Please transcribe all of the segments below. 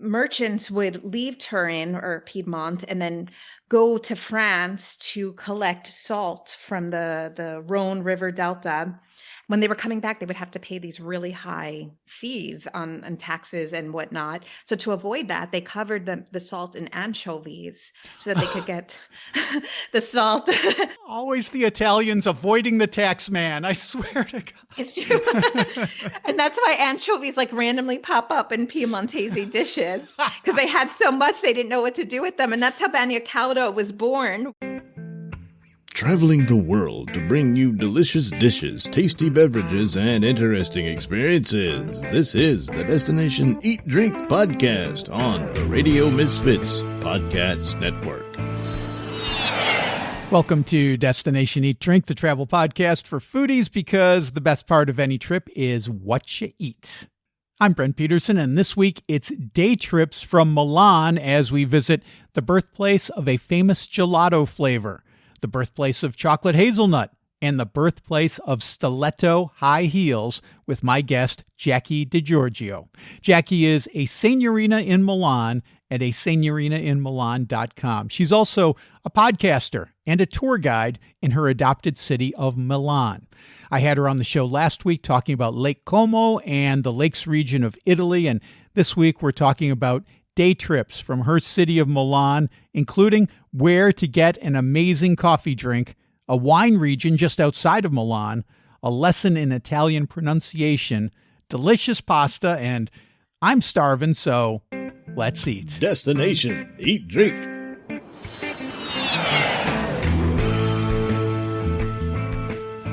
merchants would leave Turin or Piedmont and then go to France to collect salt from the Rhone River Delta. When they were coming back, they would have to pay these really high fees on taxes and whatnot. So to avoid that, they covered the salt in anchovies so that they could get the salt. Always the Italians avoiding the tax man. I swear to God. It's true. And that's why anchovies like randomly pop up in Piemontese dishes because they had so much they didn't know what to do with them. And that's how Bagna Cauda was born. Traveling the world to bring you delicious dishes, tasty beverages, and interesting experiences. This is the Destination Eat Drink Podcast on the Radio Misfits Podcast Network. Welcome to Destination Eat Drink, the travel podcast for foodies, because the best part of any trip is what you eat. I'm Brent Peterson, and this week it's day trips from Milan as we visit the birthplace of a famous gelato flavor, the birthplace of chocolate hazelnut, and the birthplace of stiletto high heels with my guest, Jackie DeGiorgio. Jackie is a senorina in Milan at a senorinainmilan.com. She's also a podcaster and a tour guide in her adopted city of Milan. I had her on the show last week talking about Lake Como and the lakes region of Italy, and this week we're talking about day trips from her city of Milan, including where to get an amazing coffee drink, a wine region just outside of Milan, a lesson in Italian pronunciation, delicious pasta, and I'm starving, so let's eat. Destination Eat Drink.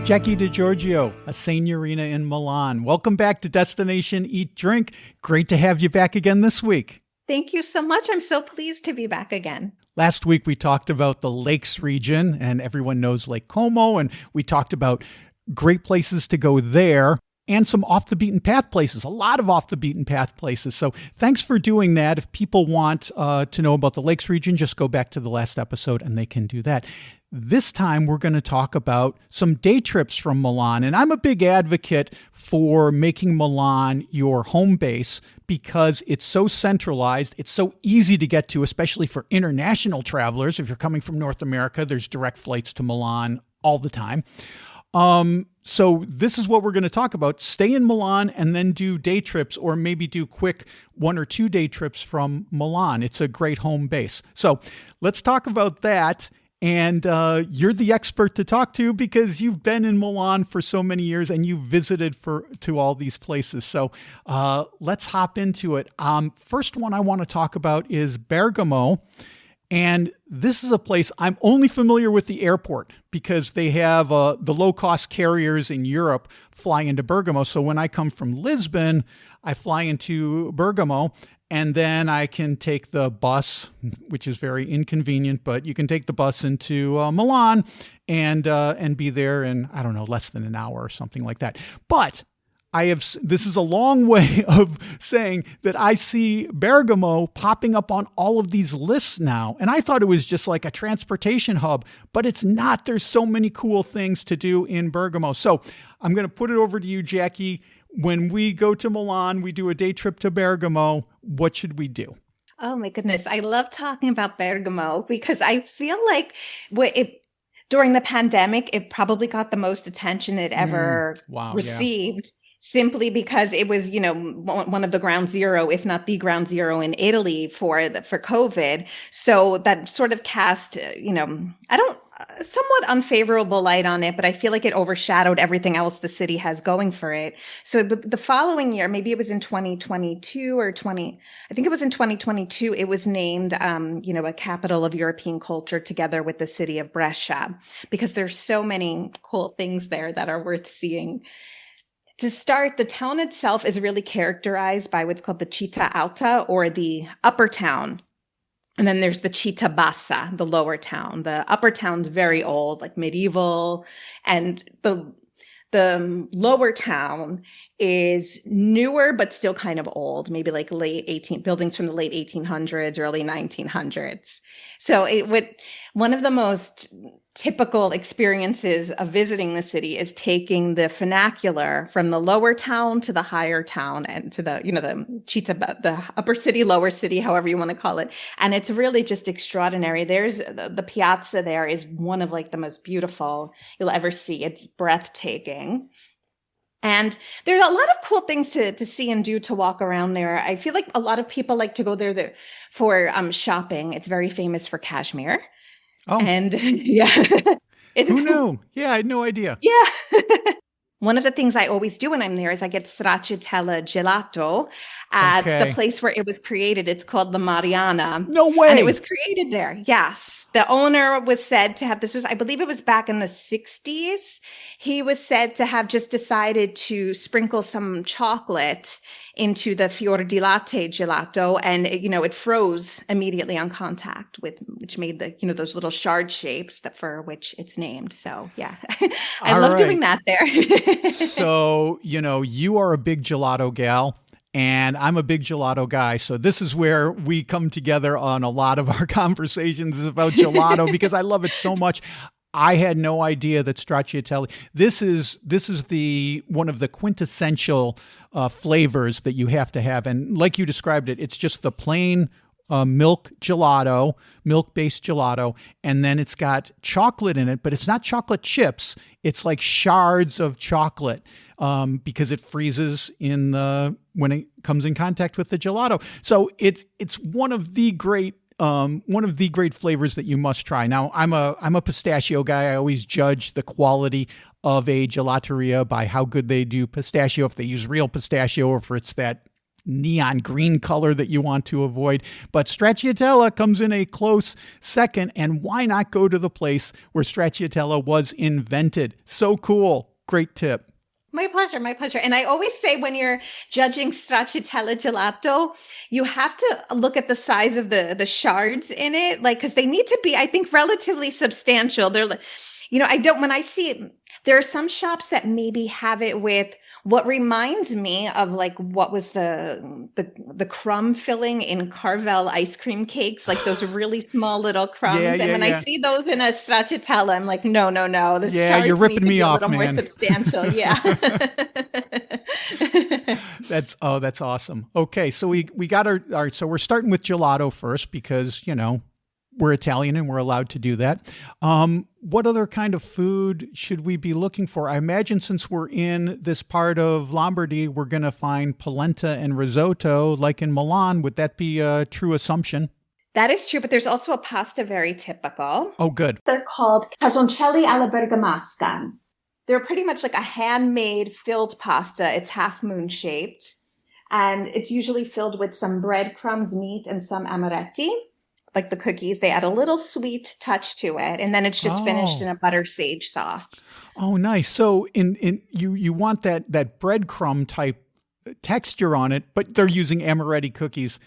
Jackie DeGiorgio, a senorina in Milan. Welcome back to Destination Eat Drink. Great to have you back again this week. Thank you so much. I'm so pleased to be back again. Last week, we talked about the lakes region, and everyone knows Lake Como, and we talked about great places to go there and some off-the-beaten-path places, a lot of off-the-beaten-path places. So thanks for doing that. If people want to know about the lakes region, just go back to the last episode, and they can do that. This time, we're going to talk about some day trips from Milan. And I'm a big advocate for making Milan your home base because it's so centralized. It's so easy to get to, especially for international travelers. If you're coming from North America, there's direct flights to Milan all the time. So this is what we're going to talk about. Stay in Milan and then do day trips, or maybe do quick 1 or 2 day trips from Milan. It's a great home base. So let's talk about that. And you're the expert to talk to because you've been in Milan for so many years and you've visited to all these places. So let's hop into it. First one I want to talk about is Bergamo. And this is a place I'm only familiar with the airport because they have the low-cost carriers in Europe fly into Bergamo. So when I come from Lisbon, I fly into Bergamo. And then I can take the bus, which is very inconvenient, but you can take the bus into Milan and be there in, I don't know, less than an hour or something like that. But this is a long way of saying that I see Bergamo popping up on all of these lists now. And I thought it was just like a transportation hub, but it's not. There's so many cool things to do in Bergamo. So I'm going to put it over to you, Jackie. When we go to Milan, we do a day trip to Bergamo. What should we do? Oh my goodness. I love talking about Bergamo because I feel like during the pandemic, it probably got the most attention it ever received. Yeah. Simply because it was, one of the ground zero, if not the ground zero in Italy for COVID. So that sort of cast, somewhat unfavorable light on it, but I feel like it overshadowed everything else the city has going for it. So the following year, maybe it was in 2022 I think it was in 2022, it was named, a capital of European culture together with the city of Brescia, because there's so many cool things there that are worth seeing. To start, the town itself is really characterized by what's called the Città Alta, or the upper town. And then there's the Città Bassa, the lower town. The upper town's very old, like medieval. And the lower town is newer, but still kind of old, maybe like buildings from the late 1800s, early 1900s. So One of the most typical experiences of visiting the city is taking the vernacular from the lower town to the higher town and to the, the città, the upper city, lower city, however you want to call it. And it's really just extraordinary. There's the piazza there is one of like the most beautiful you'll ever see. It's breathtaking. And there's a lot of cool things to see and do to walk around there. I feel like a lot of people like to go there for shopping. It's very famous for cashmere. Oh, and yeah, who knew? Yeah, I had no idea. Yeah. One of the things I always do when I'm there is I get stracciatella gelato at the place where it was created. It's called the Mariana. No way. And it was created there. Yes. The owner was said to have, I believe it was back in the 60s. He was said to have just decided to sprinkle some chocolate into the fior di latte gelato, and it froze immediately on contact, which made the those little shard shapes for which it's named. So yeah, I love doing that there. So you are a big gelato gal, and I'm a big gelato guy. So this is where we come together on a lot of our conversations is about gelato because I love it so much. I had no idea that stracciatella. This is the one of the quintessential flavors that you have to have, and like you described it, it's just the plain milk-based gelato, and then it's got chocolate in it, but it's not chocolate chips. It's like shards of chocolate because it freezes when it comes in contact with the gelato. So it's one of the great flavors that you must try. Now, I'm a pistachio guy. I always judge the quality of a gelateria by how good they do pistachio, if they use real pistachio or if it's that neon green color that you want to avoid. But stracciatella comes in a close second, and why not go to the place where stracciatella was invented? So cool. Great tip. My pleasure, my pleasure. And I always say when you're judging stracciatella gelato, you have to look at the size of the shards in it, because they need to be, I think, relatively substantial. They're like, when I see it, there are some shops that maybe have it with what reminds me of like what was the crumb filling in Carvel ice cream cakes, like those really small little crumbs. I see those in a stracciatella, I'm like, no. You're ripping me off, man. More substantial, yeah. That's awesome. Okay, so we got our so we're starting with gelato first because we're Italian and we're allowed to do that. What other kind of food should we be looking for? I imagine since we're in this part of Lombardy, we're going to find polenta and risotto like in Milan. Would that be a true assumption? That is true, but there's also a pasta very typical. Oh, good. They're called casoncelli alla bergamasca. They're pretty much like a handmade filled pasta. It's half moon shaped, and it's usually filled with some breadcrumbs, meat, and some amaretti. Like the cookies, they add a little sweet touch to it, and then it's just finished in a butter sage sauce. Oh, nice. So you want that breadcrumb type texture on it, but they're using amaretti cookies.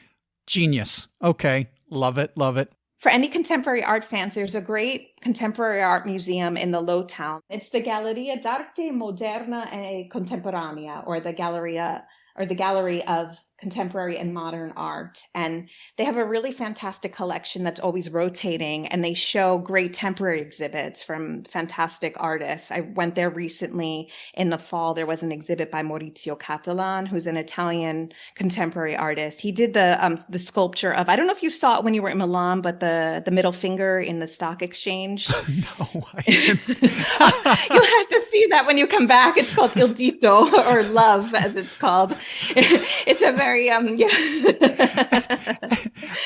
Genius. Okay. Love it. Love it. For any contemporary art fans, there's a great contemporary art museum in the Low Town. It's the Galleria d'Arte Moderna e Contemporanea, or the Gallery of Contemporary and Modern Art. And they have a really fantastic collection that's always rotating, and they show great temporary exhibits from fantastic artists. I went there recently in the fall. There was an exhibit by Maurizio Catalan, who's an Italian contemporary artist. He did the sculpture of, I don't know if you saw it when you were in Milan, but the middle finger in the stock exchange. No, I didn't. You'll have to see that when you come back. It's called Il Dito, or Love, as it's called. It's a very,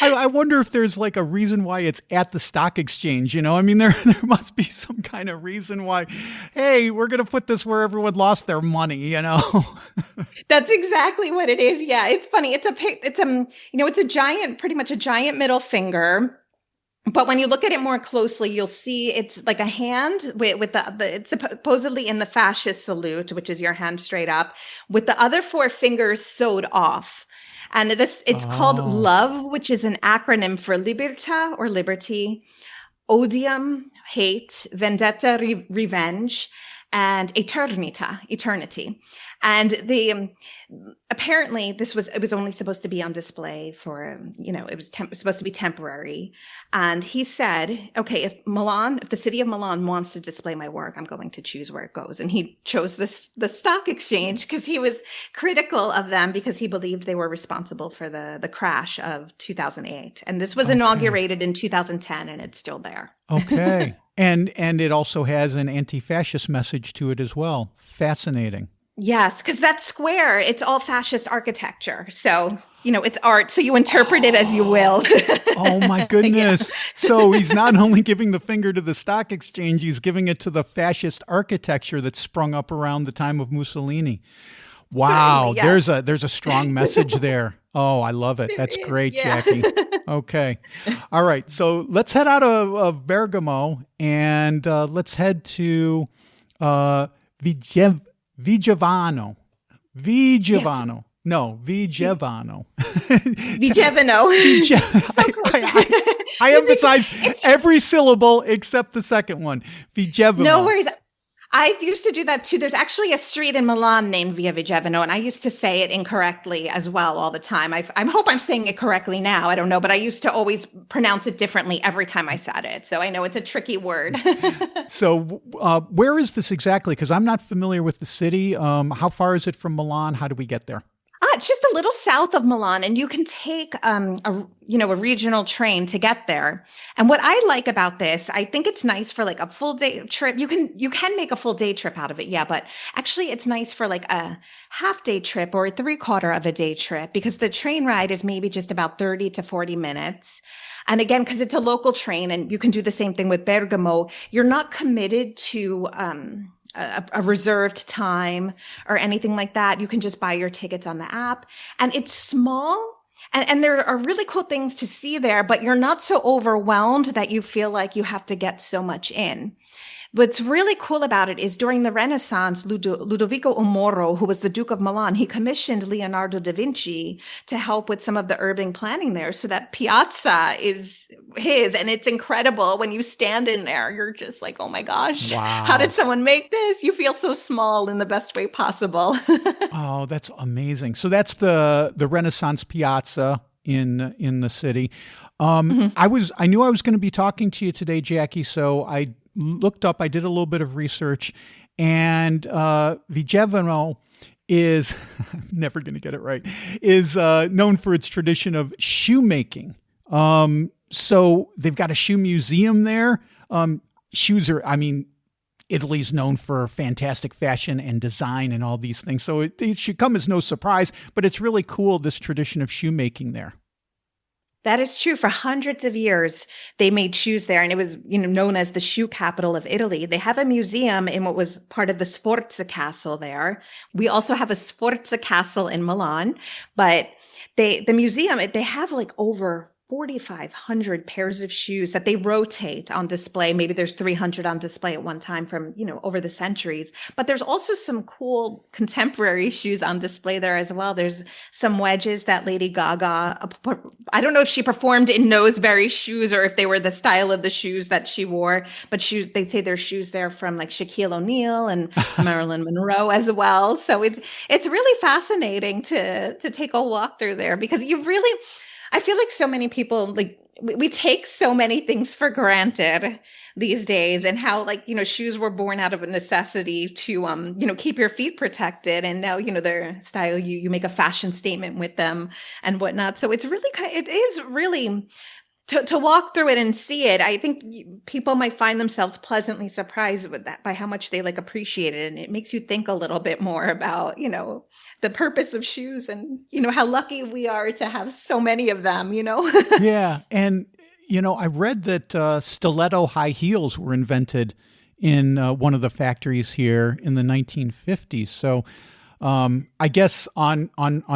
I wonder if there's like a reason why it's at the stock exchange. I mean, there must be some kind of reason why, hey, we're going to put this where everyone lost their money, That's exactly what it is. Yeah. It's funny. It's a giant, pretty much a giant middle finger. But when you look at it more closely, you'll see it's like a hand with it's supposedly in the fascist salute, which is your hand straight up, with the other four fingers sewed off. And it's called LOVE, which is an acronym for Libertà, or liberty, odium, hate, vendetta, revenge. and eternity. And apparently it was only supposed to be on display for, it was supposed to be temporary. And he said, okay, if the city of Milan wants to display my work, I'm going to choose where it goes. And he chose the stock exchange because he was critical of them because he believed they were responsible for the crash of 2008. And this was inaugurated in 2010 and it's still there. Okay. And it also has an anti-fascist message to it as well. Fascinating. Yes, because that square, it's all fascist architecture. So, it's art. So you interpret it as you will. Oh, my goodness. Yeah. So he's not only giving the finger to the stock exchange, he's giving it to the fascist architecture that sprung up around the time of Mussolini. Wow. Yeah. There's a strong message there. Oh, I love it. That's great, yeah. Jackie. Okay. All right. So let's head out of Bergamo and let's head to Vigevano. Yes. No, Vigevano. Vigevano. I emphasize every syllable except the second one. Vigevano. No worries. I used to do that too. There's actually a street in Milan named Via Vigevano, and I used to say it incorrectly as well all the time. I hope I'm saying it correctly now. I don't know, but I used to always pronounce it differently every time I said it. So I know it's a tricky word. So where is this exactly? Because I'm not familiar with the city. How far is it from Milan? How do we get there? It's just a little south of Milan, and you can take a regional train to get there. And what I like about this, I think it's nice for like a full day trip. You can make a full day trip out of it, yeah. But actually, it's nice for like a half day trip or a 3/4 of a day trip because the train ride is maybe just about 30 to 40 minutes. And again, because it's a local train, and you can do the same thing with Bergamo, you're not committed to a reserved time or anything like that. You can just buy your tickets on the app, and it's small and there are really cool things to see there, but you're not so overwhelmed that you feel like you have to get so much in. What's really cool about it is during the Renaissance, Ludovico Umoro, who was the Duke of Milan, he commissioned Leonardo da Vinci to help with some of the urban planning there. So that piazza is his, and it's incredible. When you stand in there, you're just like, oh my gosh, wow. How did someone make this? You feel so small in the best way possible. Oh, that's amazing. So that's the Renaissance piazza in the city. I knew I was going to be talking to you today, Jackie, so I did a little bit of research, and Vigevano is, I'm never going to get it right, is known for its tradition of shoemaking. So they've got a shoe museum there. Italy's known for fantastic fashion and design and all these things. So it should come as no surprise, but it's really cool, this tradition of shoemaking there. That is true. For hundreds of years, they made shoes there, and it was, known as the shoe capital of Italy. They have a museum in what was part of the Sforza Castle there. We also have a Sforza Castle in Milan, but the museum, they have like over 4,500 pairs of shoes that they rotate on display. Maybe there's 300 on display at one time from, over the centuries. But there's also some cool contemporary shoes on display there as well. There's some wedges that Lady Gaga, I don't know if she performed in those very shoes or if they were the style of the shoes that she wore, but they say there's shoes there from like Shaquille O'Neal and Marilyn Monroe as well. So it's really fascinating to take a walk through there because I feel like so many people, like we take so many things for granted these days, and how shoes were born out of a necessity to, keep your feet protected. And now, their style, you make a fashion statement with them and whatnot. So it is really to walk through it and see it. I think people might find themselves pleasantly surprised with that by how much they appreciate it. And it makes you think a little bit more about, the purpose of shoes and, how lucky we are to have so many of them, Yeah. And, I read that stiletto high heels were invented in one of the factories here in the 1950s. So I guess on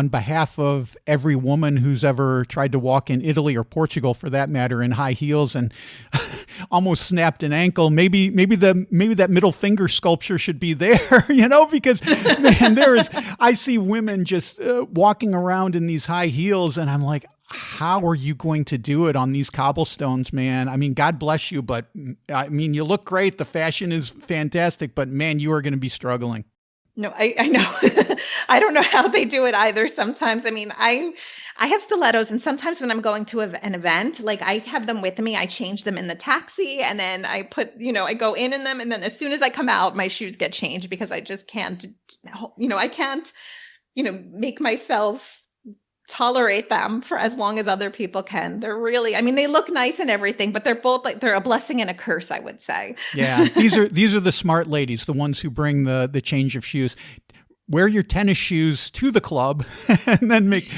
behalf of every woman who's ever tried to walk in Italy or Portugal, for that matter, in high heels and almost snapped an ankle, maybe that middle finger sculpture should be there, because man, I see women just walking around in these high heels, and I'm like, how are you going to do it on these cobblestones, man? I mean, God bless you, but I mean, you look great. The fashion is fantastic, but man, you are going to be struggling. No, I know. I don't know how they do it either. Sometimes, I mean, I have stilettos, and sometimes when I'm going to an event, like I have them with me, I change them in the taxi, and then I put, I go in them, and then as soon as I come out, my shoes get changed because I just can't, I can't, make myself tolerate them for as long as other people can. They're really, I mean, they look nice and everything, but they're both like, they're a blessing and a curse, I would say. Yeah. These are the smart ladies, the ones who bring the change of shoes. Wear your tennis shoes to the club and then make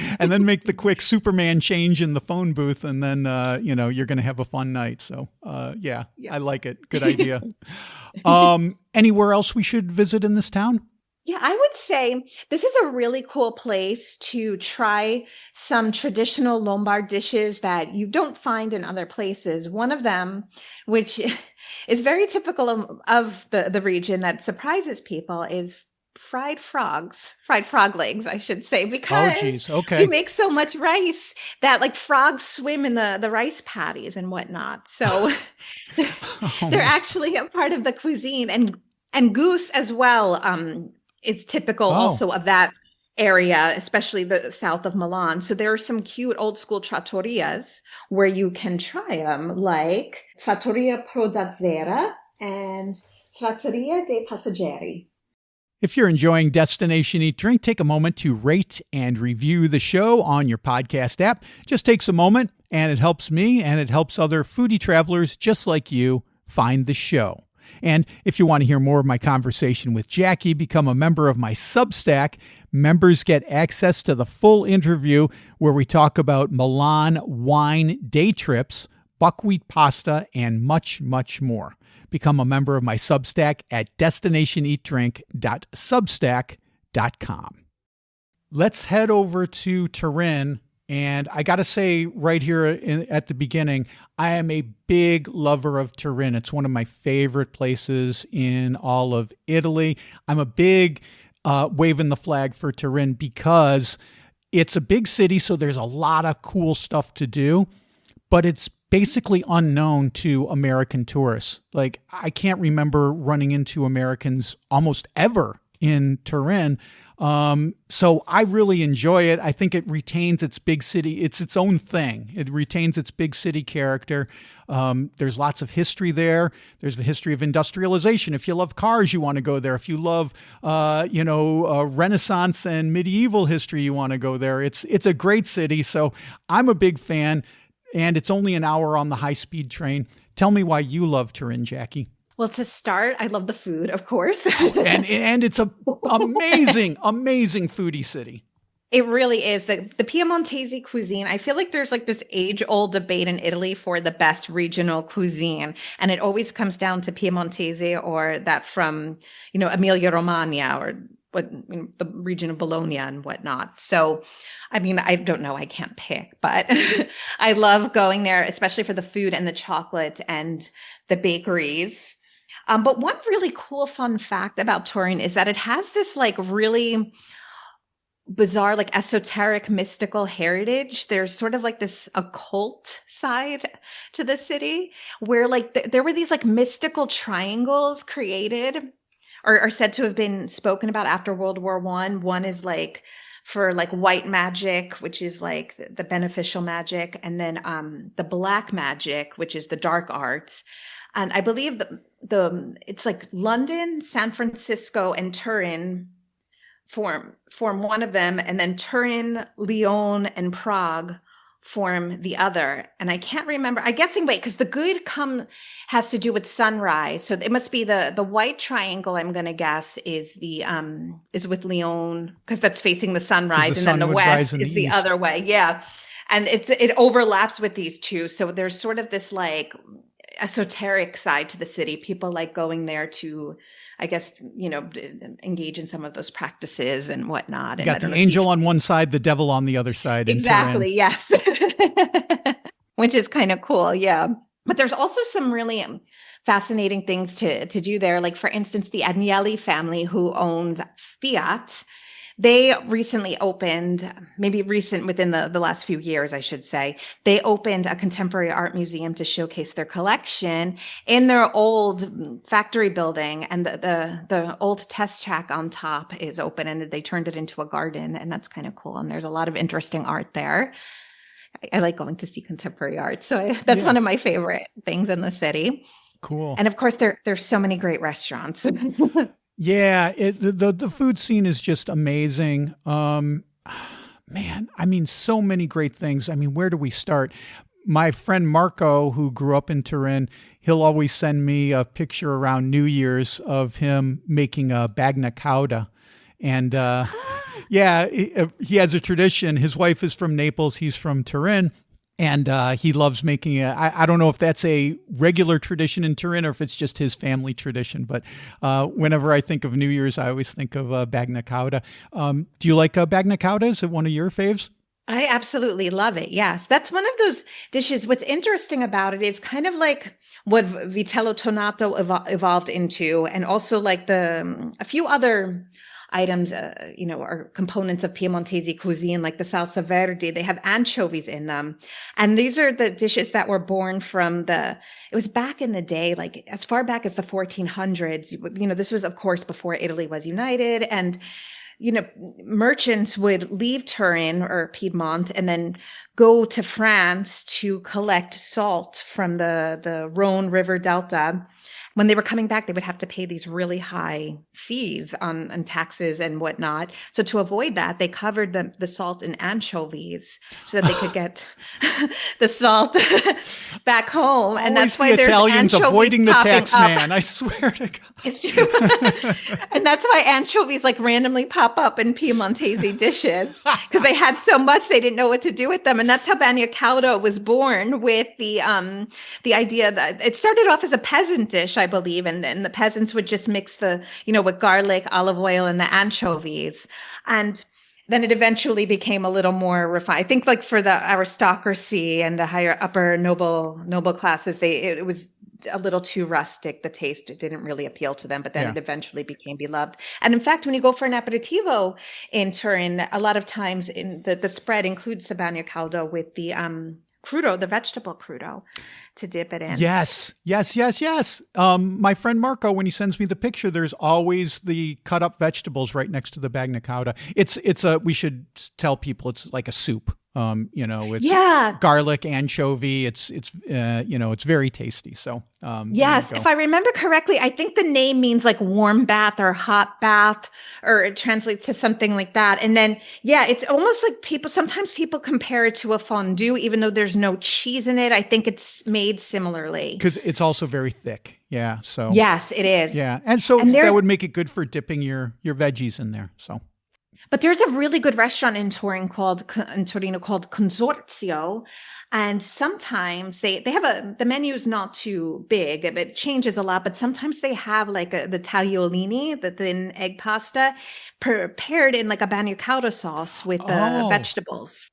the quick Superman change in the phone booth. And then, you're going to have a fun night. So, yeah, I like it. Good idea. Anywhere else we should visit in this town? Yeah, I would say this is a really cool place to try some traditional Lombard dishes that you don't find in other places. One of them, which is very typical of the region that surprises people, is fried frog legs, I should say, because you make so much rice that like frogs swim in the rice patties and whatnot. So they're actually a part of the cuisine, and goose as well. It's typical also of that area, especially the south of Milan. So there are some cute old school trattorias where you can try them, like Trattoria Pro Dazzera and Trattoria dei Passeggeri. If you're enjoying Destination Eat Drink, take a moment to rate and review the show on your podcast app. Just takes a moment, and it helps me and it helps other foodie travelers just like you find the show. And if you want to hear more of my conversation with Jackie, become a member of my Substack. Members get access to the full interview where we talk about Milan wine day trips, buckwheat pasta, and much, much more. Become a member of my Substack at destinationeatdrink.substack.com. Let's head over to Turin. And I got to say right here at the beginning, I am a big lover of Turin. It's one of my favorite places in all of Italy. I'm a big waving the flag for Turin because it's a big city, so there's a lot of cool stuff to do, but it's basically unknown to American tourists. Like, I can't remember running into Americans almost ever in Turin. So I really enjoy it. I think it retains its big city. It's its own thing. It retains its big city character. There's lots of history there. There's the history of industrialization. If you love cars, you want to go there. If you love, Renaissance and medieval history, you want to go there. It's a great city. So I'm a big fan, and it's only an hour on the high-speed train. Tell me why you love Turin, Jackie. Well, to start, I love the food, of course. and it's a amazing foodie city. It really is. The Piemontese cuisine, I feel like there's like this age-old debate in Italy for the best regional cuisine. And it always comes down to Piemontese or that from, Emilia-Romagna or the region of Bologna and whatnot. So, I mean, I don't know, I can't pick, but I love going there, especially for the food and the chocolate and the bakeries. But one really cool fun fact about Turin is that it has this like really bizarre, like esoteric, mystical heritage. There's sort of like this occult side to the city where like there were these like mystical triangles created or are said to have been spoken about after World War I. One is like for like white magic, which is like the beneficial magic, and then the black magic, which is the dark arts. And I believe it's like London, San Francisco, and Turin form one of them, and then Turin, Lyon, and Prague form the other. And I can't remember. I'm guessing, because the good has to do with sunrise. So it must be the white triangle, I'm going to guess, is with Lyon, because that's facing the sunrise, and then the west is the other way. Yeah. And it overlaps with these two. So there's sort of this like esoteric side to the city. People like going there to, I guess, engage in some of those practices and whatnot. You got the angel on one side, the devil on the other side. Exactly. Yes. Which is kind of cool. Yeah. But there's also some really fascinating things to do there. Like, for instance, the Agnelli family, who owned Fiat, They recently opened, maybe recent within the last few years, I should say, they opened a contemporary art museum to showcase their collection in their old factory building. And the old test track on top is open, and they turned it into a garden. And that's kind of cool. And there's a lot of interesting art there. I like going to see contemporary art. So that's one of my favorite things in the city. Cool. And of course, there's so many great restaurants. Yeah, the food scene is just amazing. Man, I mean, so many great things. I mean, where do we start? My friend Marco, who grew up in Turin, he'll always send me a picture around New Year's of him making a bagna cauda. And yeah, he has a tradition. His wife is from Naples. He's from Turin. And he loves making it. I don't know if that's a regular tradition in Turin or if it's just his family tradition. But whenever I think of New Year's, I always think of bagna cauda. Do you like bagna cauda? Is it one of your faves? I absolutely love it. Yes. That's one of those dishes. What's interesting about it is kind of like what vitello tonato evolved into, and also like a few other items, or components of Piemontese cuisine, like the salsa verde. They have anchovies in them. And these are the dishes that were born from it was back in the day, like as far back as the 1400s. This was, of course, before Italy was united. And, merchants would leave Turin or Piedmont and then go to France to collect salt from the Rhone River Delta. When they were coming back, they would have to pay these really high fees on taxes and whatnot. So to avoid that, they covered the salt in anchovies so that they could get the salt back home. And always that's why there's Italians anchovies avoiding the tax up. man. I swear to God. It's true. And that's why anchovies like randomly pop up in Piemontese dishes, because they had so much they didn't know what to do with them. And that's how bagna cauda was born, with the idea that it started off as a peasant dish, I believe, and the peasants would just mix with garlic, olive oil, and the anchovies. And then it eventually became a little more refined. I think like for the aristocracy and the higher upper noble classes, it was a little too rustic. The taste, it didn't really appeal to them, but then it eventually became beloved. And in fact, when you go for an aperitivo in Turin, a lot of times in the spread includes the bagna cauda with the crudo, the vegetable crudo, to dip it in. Yes. My friend Marco, when he sends me the picture, there's always the cut up vegetables right next to the bagna cauda. We should tell people it's like a soup. It's garlic, anchovy. It's very tasty. So, yes, if I remember correctly, I think the name means like warm bath or hot bath, or it translates to something like that. And then, it's almost like sometimes people compare it to a fondue, even though there's no cheese in it. I think it's made similarly. Because it's also very thick. Yeah. So. Yes, it is. Yeah. And so that would make it good for dipping your veggies in there. So. But there's a really good restaurant in Torino called Consorzio. And sometimes they have the menu is not too big. It changes a lot, but sometimes they have like the tagliolini, the thin egg pasta, prepared in like a bagna cauda sauce with the vegetables.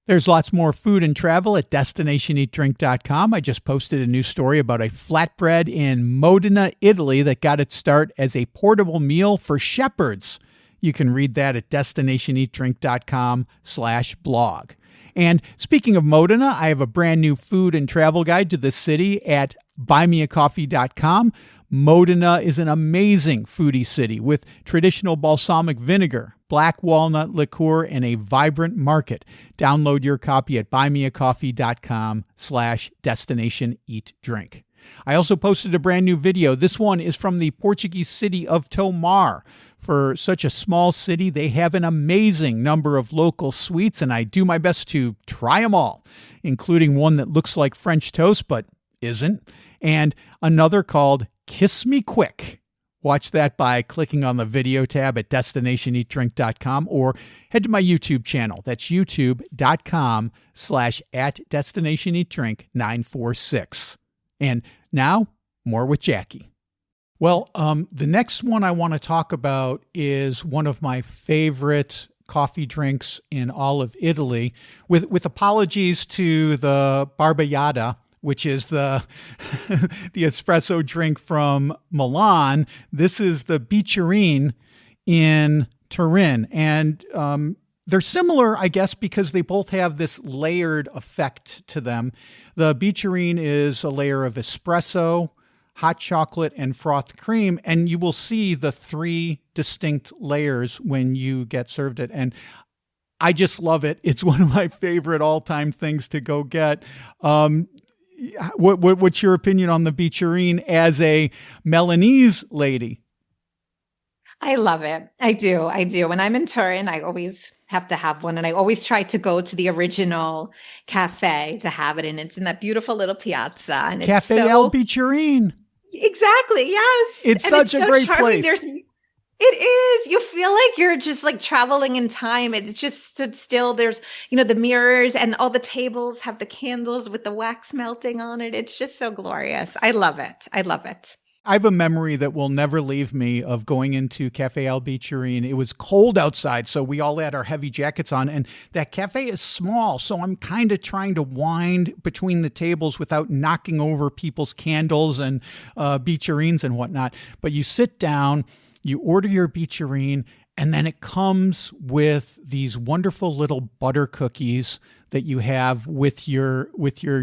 There's lots more food and travel at destinationeatdrink.com. I just posted a new story about a flatbread in Modena, Italy that got its start as a portable meal for shepherds. You can read that at destinationeatdrink.com/blog. And speaking of Modena, I have a brand new food and travel guide to the city at buymeacoffee.com. Modena is an amazing foodie city with traditional balsamic vinegar, black walnut liqueur, and a vibrant market. Download your copy at buymeacoffee.com/destinationeatdrink. I also posted a brand new video. This one is from the Portuguese city of Tomar. For such a small city, they have an amazing number of local sweets, and I do my best to try them all, including one that looks like French toast but isn't, and another called Kiss Me Quick. Watch that by clicking on the video tab at destinationeatdrink.com or head to my YouTube channel. That's youtube.com/@destinationeatdrink946. And now, more with Jackie. Well, the next one I want to talk about is one of my favorite coffee drinks in all of Italy, with apologies to the Barbayada, which is the the espresso drink from Milan. This is the Bicchierine in Turin. And they're similar, I guess, because they both have this layered effect to them. The Bicerine is a layer of espresso, hot chocolate, and frothed cream. And you will see the three distinct layers when you get served it. And I just love it. It's one of my favorite all-time things to go get. What's your opinion on the Bicerine as a Milanese lady? I love it. I do. I do. When I'm in Turin, I always have to have one. And I always try to go to the original cafe to have it. And it's in that beautiful little piazza. And Cafe it's El Bicerine. Exactly. Yes. It's and such it's a so great charming. place. It is. You feel like you're just like traveling in time. It's just stood still. There's, the mirrors and all the tables have the candles with the wax melting on it. It's just so glorious. I love it. I love it. I have a memory that will never leave me of going into Cafe Al Bicerine. It was cold outside, so we all had our heavy jackets on, and that cafe is small, so I'm kind of trying to wind between the tables without knocking over people's candles and Bicerines and whatnot. But you sit down, you order your Bicerine, and then it comes with these wonderful little butter cookies that you have with your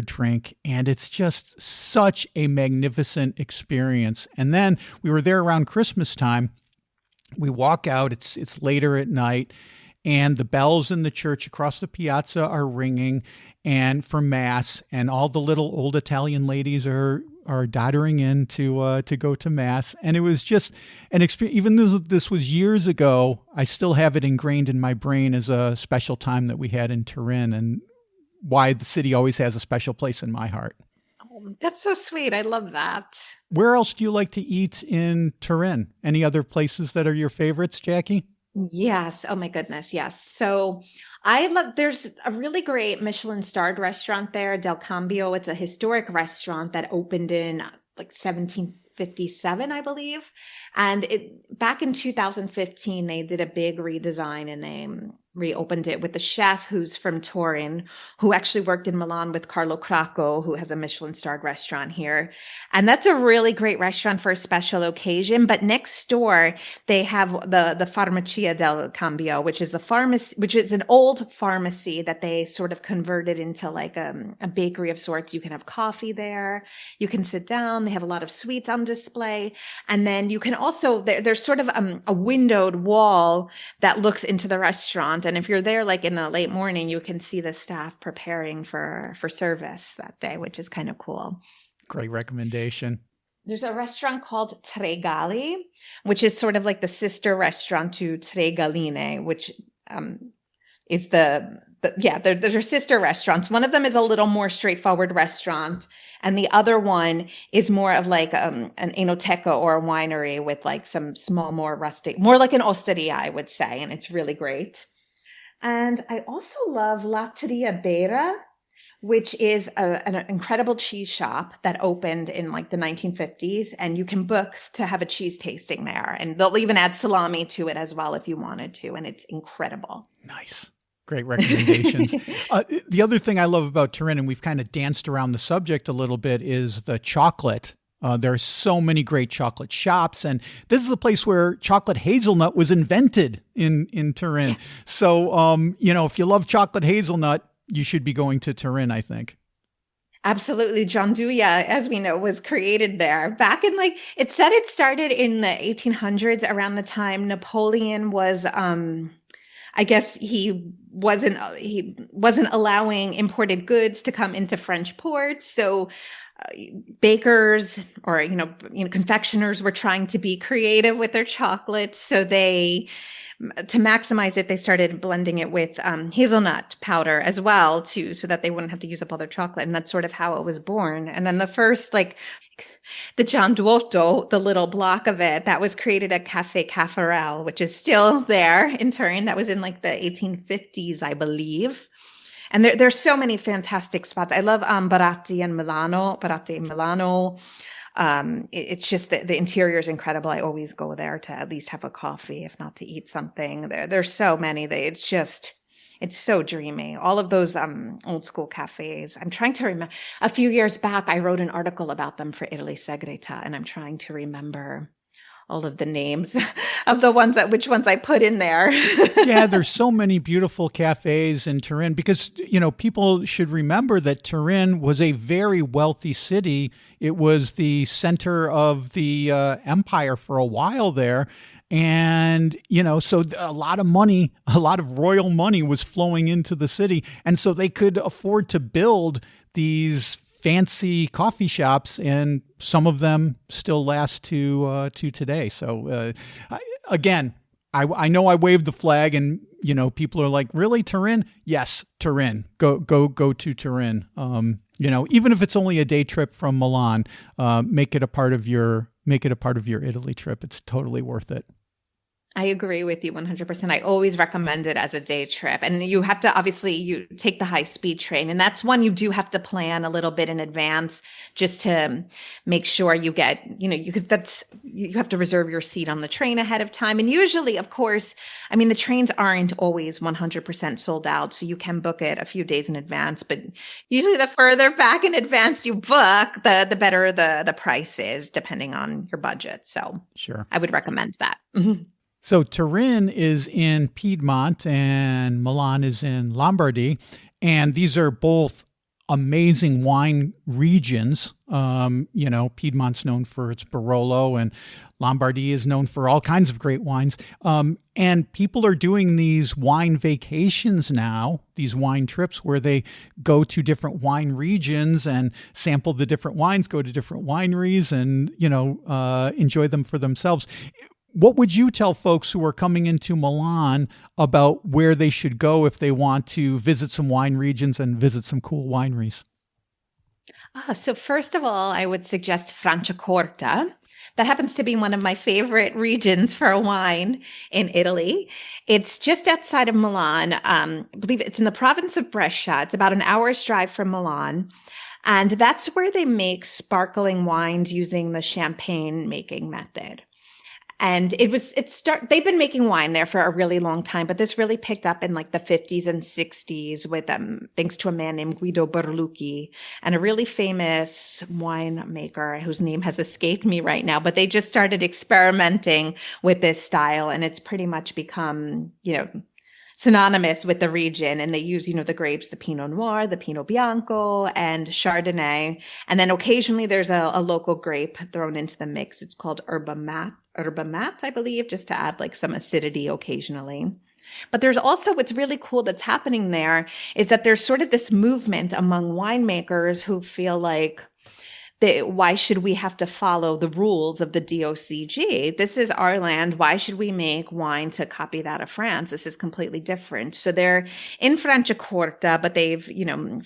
drink. And it's just such a magnificent experience. And then we were there around Christmas time. We walk out, it's later at night, and the bells in the church across the piazza are ringing and for mass, and all the little old Italian ladies are doddering in to go to mass. And it was just an experience. Even though this was years ago, I still have it ingrained in my brain as a special time that we had in Turin, and why the city always has a special place in my heart. Oh, that's so sweet. I love that. Where else do you like to eat in Turin? Any other places that are your favorites, Jackie? Yes. Oh my goodness. Yes. So there's a really great Michelin starred restaurant there, Del Cambio. It's a historic restaurant that opened in like 1757, I believe. And back in 2015, they did a big redesign and they reopened it with the chef who's from Turin, who actually worked in Milan with Carlo Cracco, who has a Michelin starred restaurant here. And that's a really great restaurant for a special occasion. But next door, they have the Farmacia del Cambio, which is the pharmacy, which is an old pharmacy that they sort of converted into like a bakery of sorts. You can have coffee there. You can sit down. They have a lot of sweets on display. And then you can also, there's sort of a windowed wall that looks into the restaurant. And if you're there like in the late morning, you can see the staff preparing for service that day, which is kind of cool. Great recommendation. There's a restaurant called Tre Galli, which is sort of like the sister restaurant to Tre Galline, which is they're sister restaurants. One of them is a little more straightforward restaurant, and the other one is more of like an enoteca or a winery with like some small, more rustic, more like an osteria, I would say, and it's really great. And I also love Latteria Bera, which is an incredible cheese shop that opened in like the 1950s, and you can book to have a cheese tasting there, and they'll even add salami to it as well if you wanted to, and it's incredible. Nice. Great recommendations. The other thing I love about Turin, and we've kind of danced around the subject a little bit, is the chocolate. There are so many great chocolate shops, and this is a place where chocolate hazelnut was invented in Turin. Yeah. So, if you love chocolate hazelnut, you should be going to Turin, I think. Absolutely. Gianduja, as we know, was created there back in it said it started in the 1800s, around the time Napoleon was, I guess he wasn't allowing imported goods to come into French ports. So bakers or, confectioners were trying to be creative with their chocolate. So to maximize it, they started blending it with hazelnut powder as well, so that they wouldn't have to use up all their chocolate. And that's sort of how it was born. And then the first, the Gian Duoto, the little block of it, that was created at Cafe Caffarel, which is still there in Turin. That was in the 1850s, I believe. And there's so many fantastic spots. I love Baratti in Milano. It's just the interior is incredible. I always go there to at least have a coffee, if not to eat something. There's so many. It's so dreamy. All of those old school cafes. I'm trying to remember. A few years back, I wrote an article about them for Italy Segreta, and I'm trying to remember all of the names of which ones I put in there. Yeah, there's so many beautiful cafes in Turin because, people should remember that Turin was a very wealthy city. It was the center of the empire for a while there. And, so a lot of money, a lot of royal money was flowing into the city. And so they could afford to build these fancy coffee shops, and some of them still last to today. So again, I know I waved the flag, and people are like, "Really, Turin?" Yes, Turin. Go to Turin. Even if it's only a day trip from Milan, make it a part of your Italy trip. It's totally worth it. I agree with you 100%. I always recommend it as a day trip. And you have to, obviously, you take the high-speed train. And that's one you do have to plan a little bit in advance just to make sure you get, because you have to reserve your seat on the train ahead of time. And usually, of course, the trains aren't always 100% sold out. So you can book it a few days in advance. But usually the further back in advance you book, the better the price is, depending on your budget. So sure, I would recommend that. So Turin is in Piedmont and Milan is in Lombardy. And these are both amazing wine regions. Piedmont's known for its Barolo, and Lombardy is known for all kinds of great wines. And people are doing these wine vacations now, these wine trips where they go to different wine regions and sample the different wines, go to different wineries and, enjoy them for themselves. What would you tell folks who are coming into Milan about where they should go if they want to visit some wine regions and visit some cool wineries? So first of all, I would suggest Franciacorta. That happens to be one of my favorite regions for wine in Italy. It's just outside of Milan. I believe it's in the province of Brescia. It's about an hour's drive from Milan. And that's where they make sparkling wines using the champagne making method. And they've been making wine there for a really long time, but this really picked up in like the 50s and 60s with thanks to a man named Guido Berlucchi and a really famous winemaker whose name has escaped me right now, but they just started experimenting with this style and it's pretty much become, synonymous with the region. And they use, the grapes, the Pinot Noir, the Pinot Bianco, and Chardonnay. And then occasionally there's a local grape thrown into the mix. It's called Herba Mat, I believe, just to add like some acidity occasionally. But there's also what's really cool that's happening there is that there's sort of this movement among winemakers who feel like, why should we have to follow the rules of the DOCG? This is our land. Why should we make wine to copy that of France? This is completely different. So they're in Franciacorta, but they've,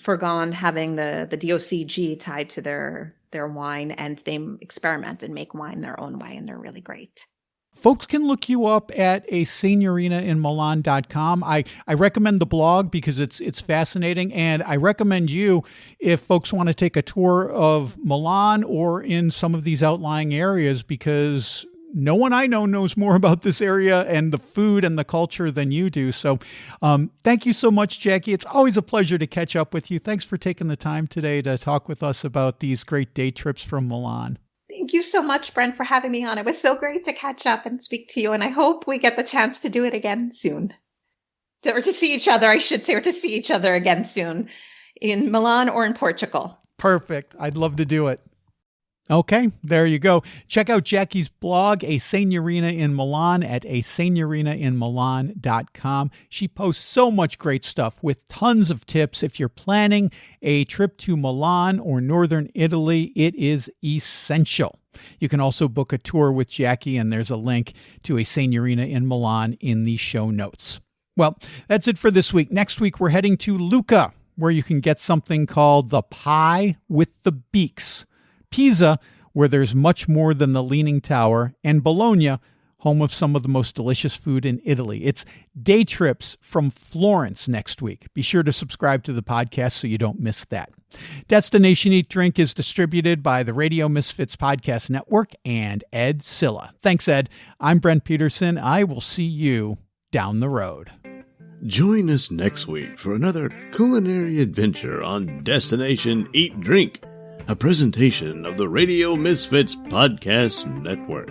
forgone having the DOCG tied to their wine, and they experiment and make wine their own way, and they're really great. Folks can look you up at a signorinainmilan.com. I recommend the blog because it's fascinating. And I recommend you if folks want to take a tour of Milan or in some of these outlying areas, because no one I know knows more about this area and the food and the culture than you do. So thank you so much, Jackie. It's always a pleasure to catch up with you. Thanks for taking the time today to talk with us about these great day trips from Milan. Thank you so much, Brent, for having me on. It was so great to catch up and speak to you, and I hope we get the chance to do it again soon. Or to see each other, I should say, or to see each other again soon in Milan or in Portugal. Perfect. I'd love to do it. Okay, there you go. Check out Jackie's blog, A Signorina in Milan, at asignorinainmilan.com. She posts so much great stuff with tons of tips. If you're planning a trip to Milan or northern Italy, it is essential. You can also book a tour with Jackie, and there's a link to A Signorina in Milan in the show notes. Well, that's it for this week. Next week, we're heading to Lucca, where you can get something called the pie with the beaks. Pisa, where there's much more than the Leaning Tower, and Bologna, home of some of the most delicious food in Italy. It's day trips from Florence next week. Be sure to subscribe to the podcast so you don't miss that. Destination Eat Drink is distributed by the Radio Misfits Podcast Network and Ed Silla. Thanks, Ed. I'm Brent Peterson. I will see you down the road. Join us next week for another culinary adventure on Destination Eat Drink, a presentation of the Radio Misfits Podcast Network.